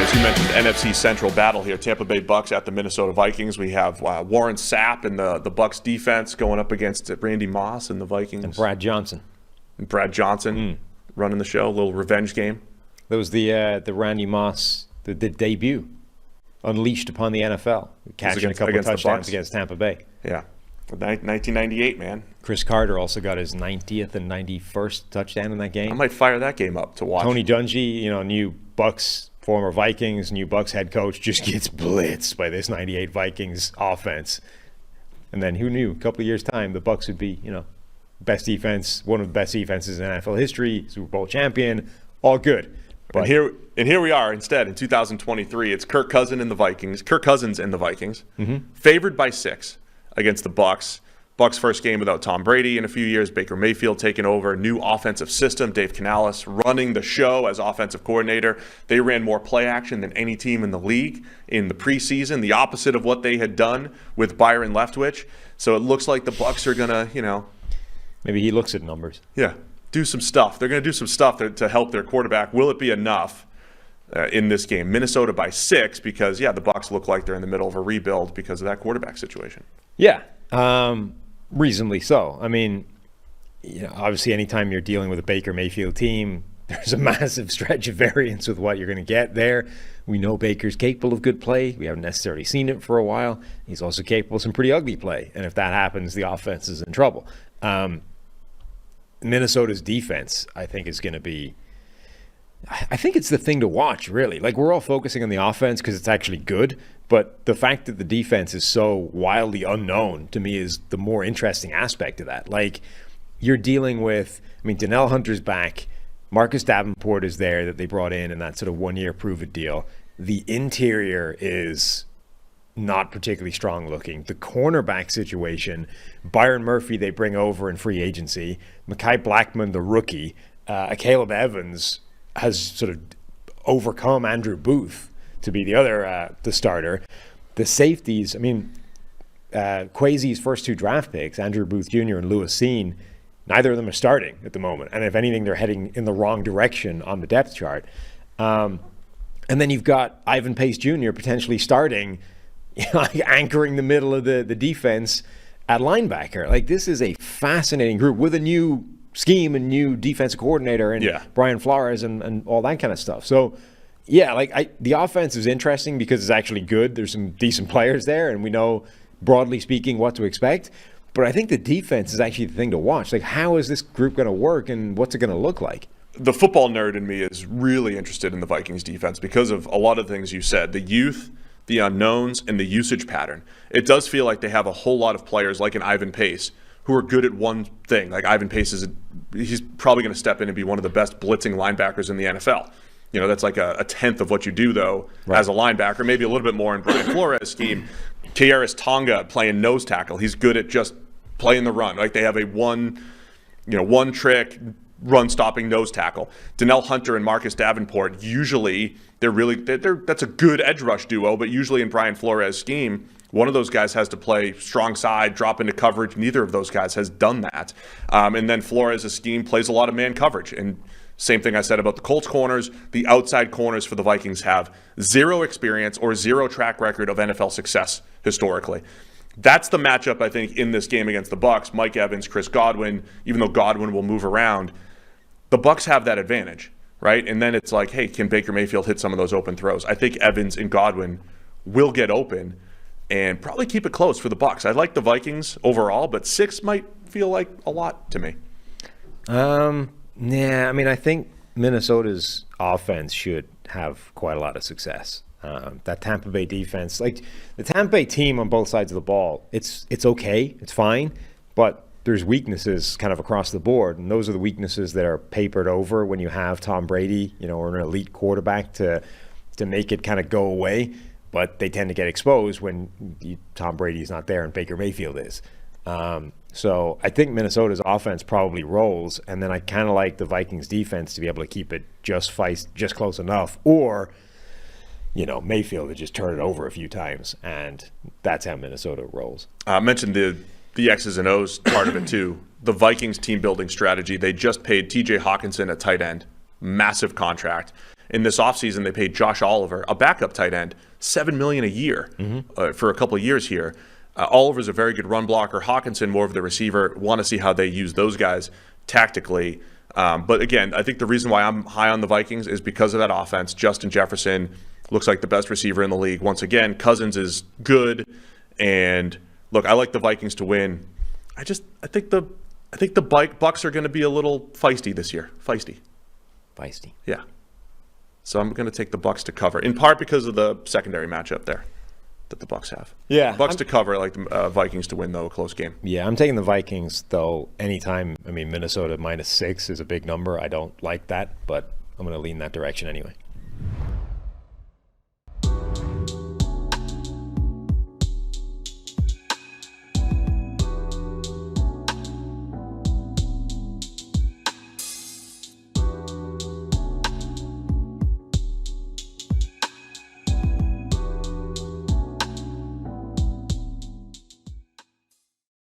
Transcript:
As you mentioned, NFC Central battle here. Tampa Bay Bucks at the Minnesota Vikings. We have Warren Sapp and the Bucks defense going up against Randy Moss and the Vikings. And Brad Johnson. Running the show. A little revenge game. That was the Randy Moss, the debut, unleashed upon the NFL. Catching a couple of touchdowns against Tampa Bay. Yeah. 1998, man. Chris Carter also got his 90th and 91st touchdown in that game. I might fire that game up to watch. Tony Dungy, new Bucks, former Vikings, new Bucks head coach, just gets blitzed by this 98 Vikings offense. And then who knew? A couple of years' time, the Bucks would be, best defense, one of the best defenses in NFL history, Super Bowl champion, all good. But here we are instead in 2023. It's Kirk Cousins and the Vikings, favored by 6 against the Bucks. Bucks' first game without Tom Brady in a few years. Baker Mayfield taking over, new offensive system. Dave Canales running the show as offensive coordinator. They ran more play action than any team in the league in the preseason, the opposite of what they had done with Byron Leftwich. So it looks like the Bucks are going to, Maybe he looks at numbers. Yeah, do some stuff. They're going to do some stuff to help their quarterback. Will it be enough in this game? Minnesota by 6 because, the Bucks look like they're in the middle of a rebuild because of that quarterback situation. Yeah. Reasonably so. I mean, obviously anytime you're dealing with a Baker Mayfield team, there's a massive stretch of variance with what you're going to get there. We know Baker's capable of good play. We haven't necessarily seen it for a while. He's also capable of some pretty ugly play. And if that happens, the offense is in trouble. Minnesota's defense, I think, is going to be I think it's the thing to watch, really. Like, we're all focusing on the offense because it's actually good, but the fact that the defense is so wildly unknown to me is the more interesting aspect of that. Like, you're dealing with, Donnell Hunter's back, Marcus Davenport is there that they brought in that sort of one-year prove-it deal. The interior is not particularly strong looking. The cornerback situation, Byron Murphy they bring over in free agency, Mekhi Blackmon, the rookie, Caleb Evans has sort of overcome Andrew Booth to be the other the starter. The safeties, Kwesi's first 2 draft picks, Andrew Booth Jr. and Lewis Seen, neither of them are starting at the moment. And if anything, they're heading in the wrong direction on the depth chart. And then you've got Ivan Pace Jr. potentially starting, anchoring the middle of the defense at linebacker. Like, this is a fascinating group with a new scheme and new defensive coordinator and Brian Flores and all that kind of stuff. So, the offense is interesting because it's actually good. There's some decent players there, and we know, broadly speaking, what to expect. But I think the defense is actually the thing to watch. Like, how is this group going to work, and what's it going to look like? The football nerd in me is really interested in the Vikings defense because of a lot of things you said. The youth, the unknowns, and the usage pattern. It does feel like they have a whole lot of players like an Ivan Pace who are good at one thing. Like, Ivan Pace he's probably going to step in and be one of the best blitzing linebackers in the NFL. That's like a tenth of what you do, though, as a linebacker, maybe a little bit more in Brian Flores' scheme. Kearis Tonga playing nose tackle. He's good at just playing the run. Like, they have a one trick run-stopping nose tackle. Donnell Hunter and Marcus Davenport, usually that's a good edge rush duo, but usually in Brian Flores' scheme, one of those guys has to play strong side, drop into coverage. Neither of those guys has done that. And then Flores' scheme plays a lot of man coverage. And same thing I said about the Colts corners. The outside corners for the Vikings have zero experience or zero track record of NFL success historically. That's the matchup, I think, in this game against the Bucs. Mike Evans, Chris Godwin, even though Godwin will move around, the Bucs have that advantage, right? And then it's like, hey, can Baker Mayfield hit some of those open throws? I think Evans and Godwin will get open and probably keep it close for the Bucs. I like the Vikings overall, but 6 might feel like a lot to me. I think Minnesota's offense should have quite a lot of success. That Tampa Bay defense, like the Tampa Bay team on both sides of the ball, it's okay, it's fine, but there's weaknesses kind of across the board, and those are the weaknesses that are papered over when you have Tom Brady, or an elite quarterback to make it kind of go away. But they tend to get exposed when Tom Brady's not there and Baker Mayfield is. So I think Minnesota's offense probably rolls, and then I kind of like the Vikings defense to be able to keep it just close enough, or Mayfield to just turn it over a few times, and that's how Minnesota rolls. I mentioned the X's and O's part of it too. The Vikings team building strategy. They just paid T.J. Hawkinson at tight end, massive contract. in this offseason, they paid Josh Oliver, a backup tight end, $7 million a year for a couple of years here. Oliver's a very good run blocker. Hawkinson, more of the receiver. Want to see how they use those guys tactically. But again, I think the reason why I'm high on the Vikings is because of that offense. Justin Jefferson looks like the best receiver in the league. Once again, Cousins is good. And look, I like the Vikings to win. I think the Bucks are going to be a little feisty this year. Feisty. Yeah. So I'm going to take the Bucks to cover, in part because of the secondary matchup there that the Bucks have. Yeah. Bucks to cover, I like the Vikings to win, though, a close game. Yeah, I'm taking the Vikings, though, anytime. I mean, Minnesota -6 is a big number. I don't like that, but I'm going to lean that direction anyway.